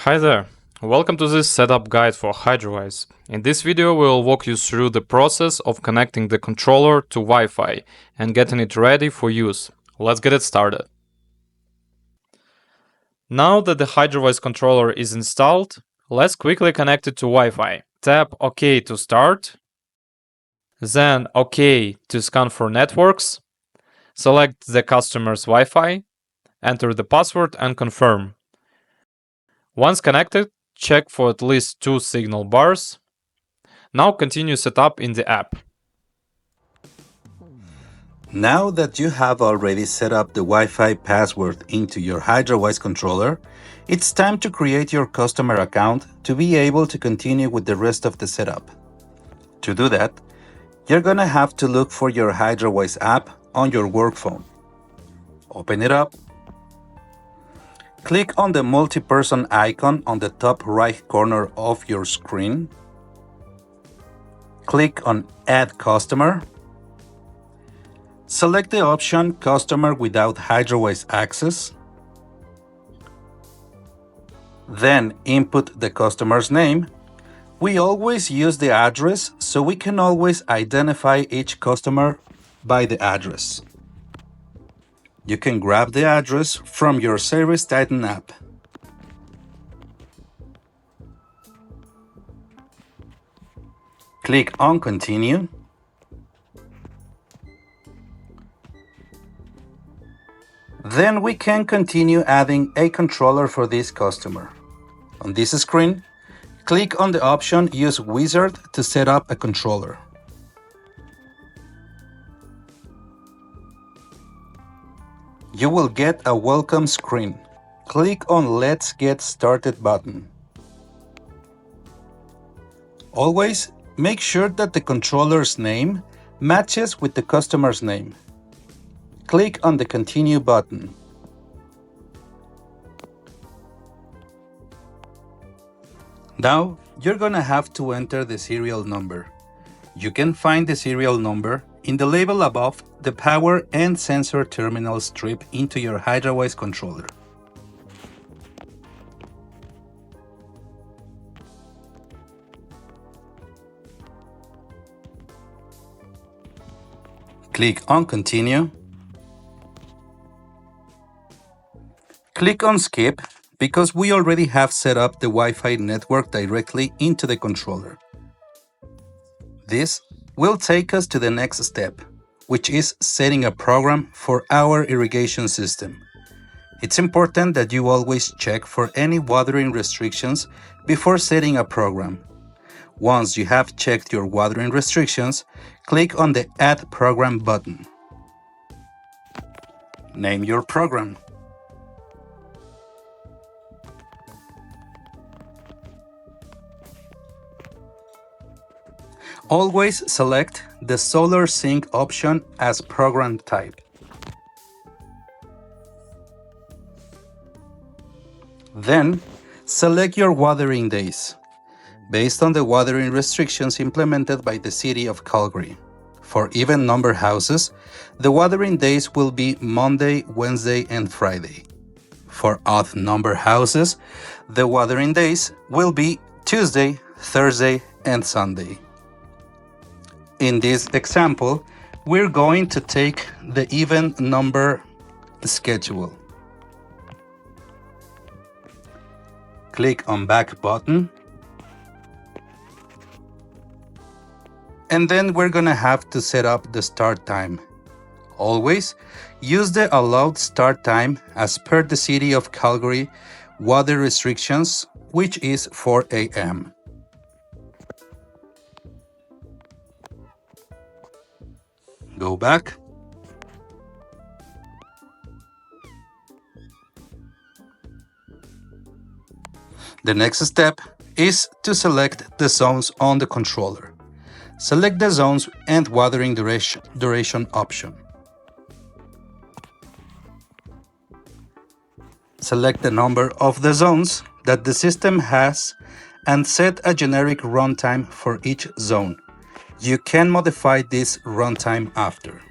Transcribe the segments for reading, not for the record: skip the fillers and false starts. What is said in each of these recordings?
Hi there, welcome to this setup guide for Hydrawise. In this video we'll walk you through the process of connecting the controller to Wi-Fi and getting it ready for use. Let's get it started. Now that the Hydrawise controller is installed, let's quickly connect it to Wi-Fi. Tap OK to start, then OK to scan for networks, select the customer's Wi-Fi, enter the password and confirm. Once connected, check for at least 2 signal bars. Now continue setup in the app. Now that you have already set up the Wi-Fi password into your Hydrawise controller, it's time to create your customer account to be able to continue with the rest of the setup. To do that, you're gonna have to look for your Hydrawise app on your work phone. Open it up. Click on the multi-person icon on the top right corner of your screen. Click on Add Customer. Select the option Customer without Hydrawise access. Then input the customer's name. We always use the address, so we can always identify each customer by the address. You can grab the address from your Service Titan app. Click on Continue. Then we can continue adding a controller for this customer. On this screen, click on the option Use Wizard to set up a controller. You will get a welcome screen. Click on Let's Get Started button. Always make sure that the controller's name matches with the customer's name. Click on the Continue button. Now, you're gonna have to enter the serial number. You can find the serial number in the label above the power and sensor terminal strip into your Hydrawise controller. Click on Continue. Click on Skip because we already have set up the Wi-Fi network directly into the controller. This will take us to the next step, which is setting a program for our irrigation system. It's important that you always check for any watering restrictions before setting a program. Once you have checked your watering restrictions, click on the Add Program button. Name your program. Always select the Solar Sync option as program type. Then, select your watering days, based on the watering restrictions implemented by the City of Calgary. For even number houses, the watering days will be Monday, Wednesday, and Friday. For odd number houses, the watering days will be Tuesday, Thursday, and Sunday. In this example, we're going to take the even number schedule. Click on Back button. And then we're gonna have to set up the start time. Always use the allowed start time as per the City of Calgary water restrictions, which is 4 a.m. Go back. The next step is to select the zones on the controller. Select the zones and watering duration option. Select the number of the zones that the system has and set a generic runtime for each zone. You can modify this runtime after.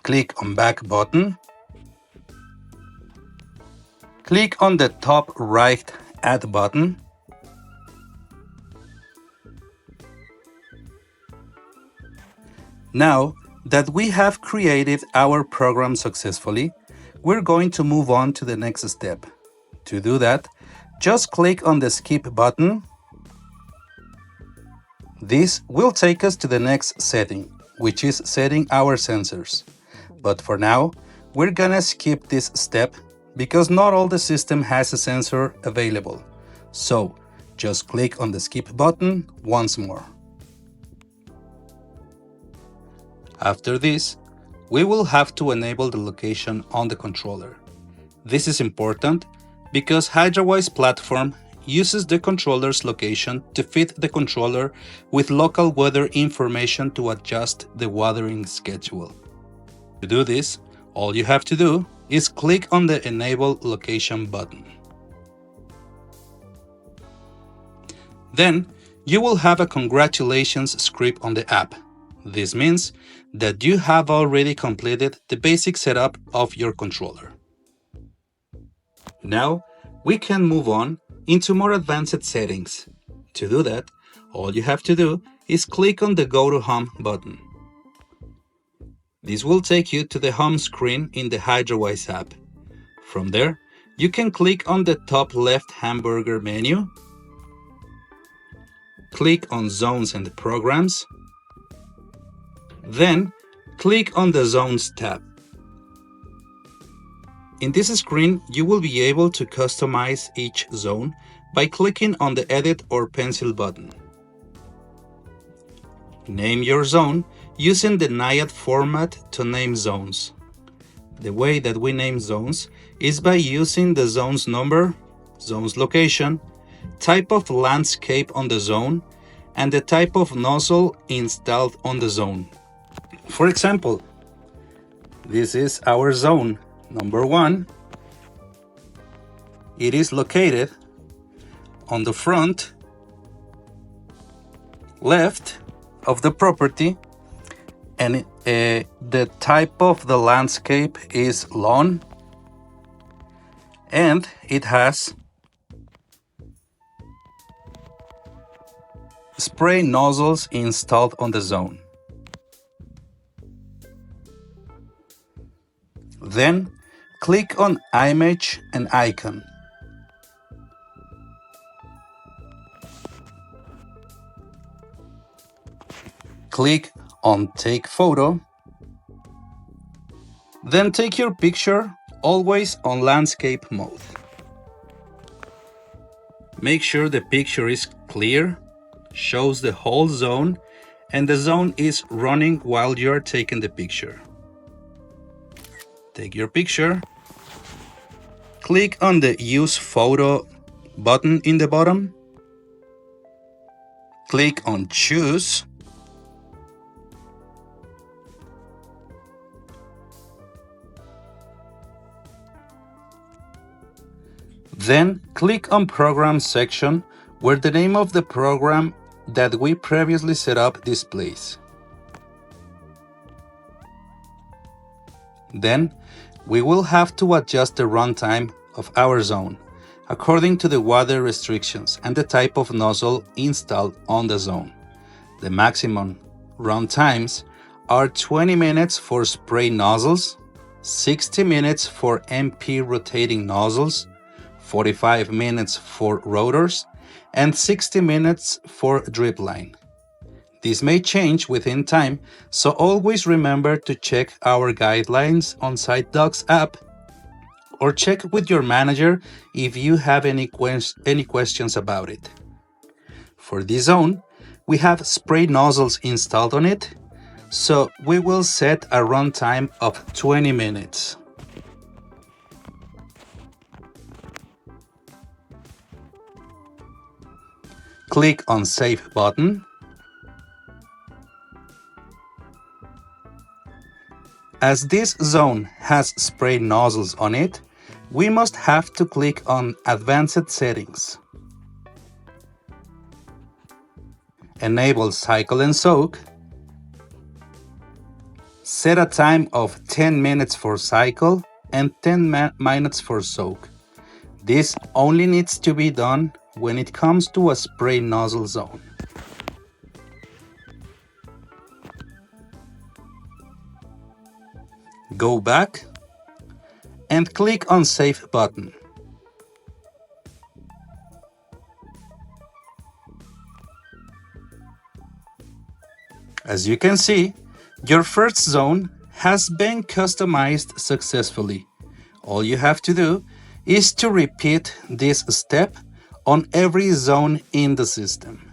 click on Back button, click on the top right Add button, now that we have created our program successfully, we're going to move on to the next step. To do that, just click on the Skip button. This will take us to the next setting, which is setting our sensors. But for now, we're gonna skip this step because not all the system has a sensor available. So just click on the Skip button once more. After this, we will have to enable the location on the controller. This is important because Hydrawise platform uses the controller's location to feed the controller with local weather information to adjust the watering schedule. To do this, all you have to do is click on the Enable Location button. Then you will have a congratulations script on the app. This means that you have already completed the basic setup of your controller. Now we can move on into more advanced settings. To do that, all you have to do is click on the Go to Home button. This will take you to the home screen in the Hydrawise app. From there, you can click on the top left hamburger menu, click on Zones and Programs, then click on the Zones tab. In this screen, you will be able to customize each zone by clicking on the Edit or Pencil button. Name your zone using the Naiad format to name zones. The way that we name zones is by using the zone's number, zone's location, type of landscape on the zone, and the type of nozzle installed on the zone. For example, this is our zone number 1. It is located on the front left of the property, and the type of the landscape is lawn, and it has spray nozzles installed on the zone. Then click on Image and Icon. Click on Take Photo. Then take your picture, always on landscape mode. Make sure the picture is clear, shows the whole zone, and the zone is running while you are taking the picture. Take your picture, click on the Use Photo button in the bottom, click on Choose, then click on Program section where the name of the program that we previously set up displays. Then we will have to adjust the runtime of our zone according to the water restrictions and the type of nozzle installed on the zone. The maximum run times are 20 minutes for spray nozzles, 60 minutes for MP rotating nozzles, 45 minutes for rotors, and 60 minutes for drip line. This may change within time, so always remember to check our guidelines on SiteDocs app, or check with your manager if you have any questions about it. For this zone, we have spray nozzles installed on it, so we will set a runtime of 20 minutes. Click on Save button. As this zone has spray nozzles on it, we must have to click on Advanced Settings. Enable Cycle and Soak. Set a time of 10 minutes for cycle and 10 minutes for soak. This only needs to be done when it comes to a spray nozzle zone. Go back and click on Save button. As you can see, your first zone has been customized successfully. All you have to do is to repeat this step on every zone in the system.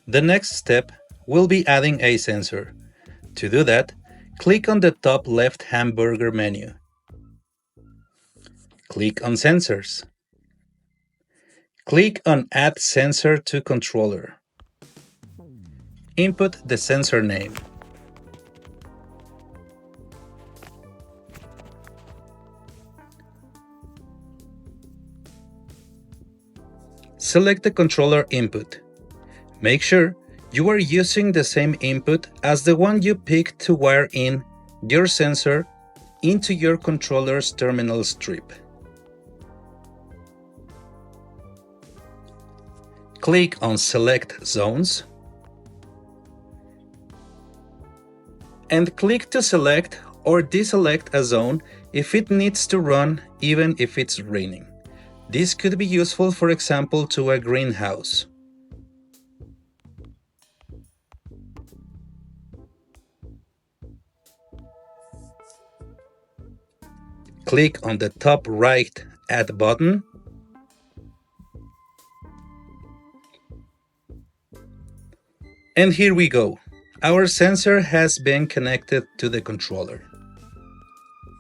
The next step will be adding a sensor. To do that, click on the top left hamburger menu. Click on Sensors. Click on Add Sensor to Controller. Input the sensor name. Select the controller input. Make sure you are using the same input as the one you picked to wire in your sensor into your controller's terminal strip. Click on Select Zones and click to select or deselect a zone if it needs to run even if it's raining. This could be useful, for example, to a greenhouse. Click on the top right Add button and here we go. Our sensor has been connected to the controller.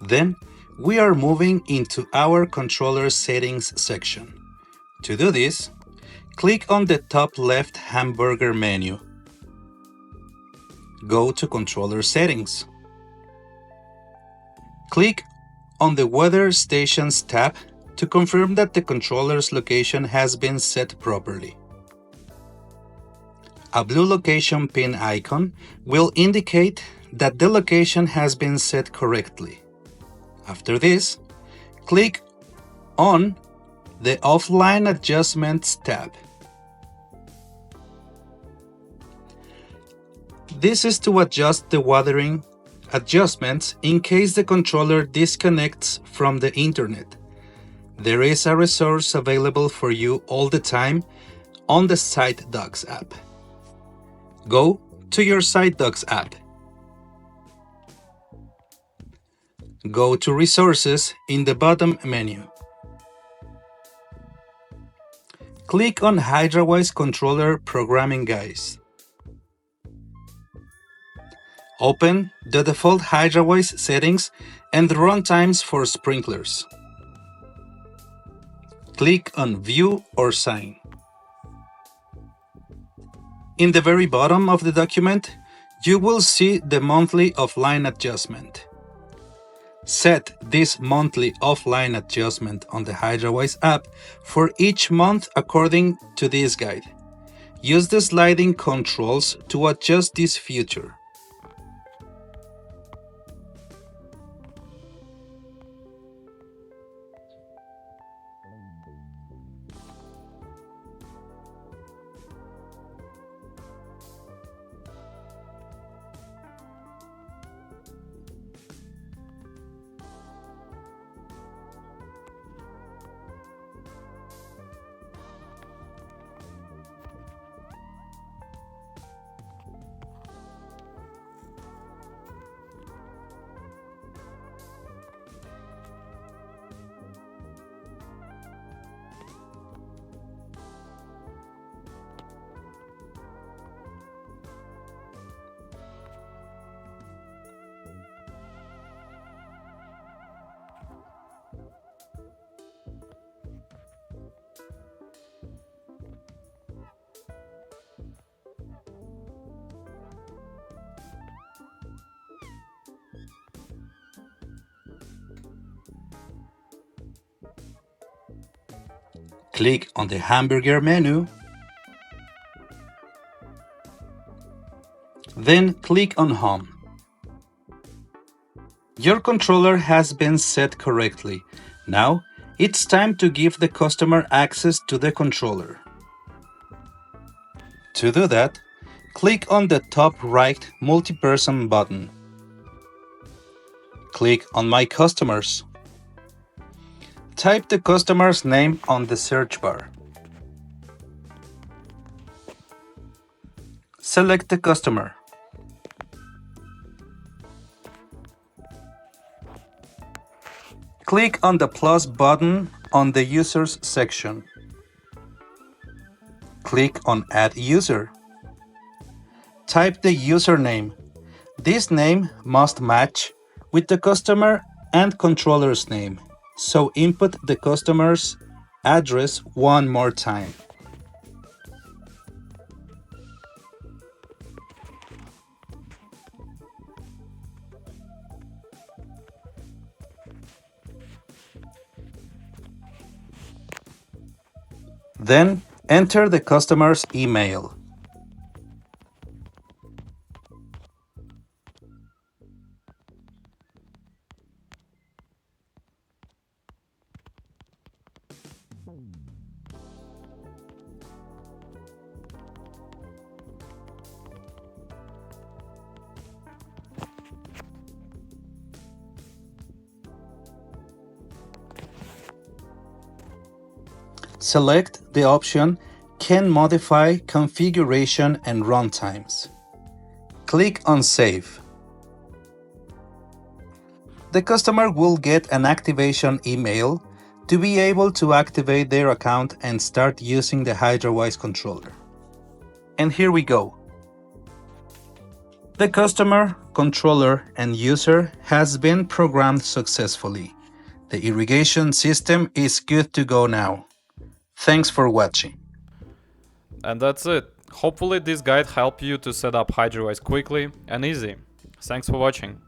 Then we are moving into our controller settings section. To do this, click on the top left hamburger menu. Go to Controller Settings. Click on the Weather Stations tab to confirm that the controller's location has been set properly. A blue location pin icon will indicate that the location has been set correctly. After this, click on the Offline Adjustments tab. This is to adjust the watering adjustments in case the controller disconnects from the internet. There is a resource available for you all the time on the SiteDocs app. Go to your SiteDocs app. Go to Resources in the bottom menu. Click on Hydrawise Controller Programming Guides. Open the default Hydrawise settings and runtimes for sprinklers. Click on View or Sign. In the very bottom of the document, you will see the monthly offline adjustment. Set this monthly offline adjustment on the Hydrawise app for each month according to this guide. Use the sliding controls to adjust this feature. Click on the hamburger menu, then click on Home. Your controller has been set correctly. Now, it's time to give the customer access to the controller. To do that, click on the top right multi-person button. Click on My Customers. Type the customer's name on the search bar. Select the customer. Click on the plus button on the Users section. Click on Add User. Type the username. This name must match with the customer and controller's name, so input the customer's address one more time. Then enter the customer's email. Select the option Can modify configuration and runtimes. Click on Save. The customer will get an activation email to be able to activate their account and start using the Hydrawise controller. And here we go. The customer, controller, and user has been programmed successfully. The irrigation system is good to go now. Thanks for watching. And that's it. Hopefully this guide helped you to set up Hydrawise quickly and easy. Thanks for watching.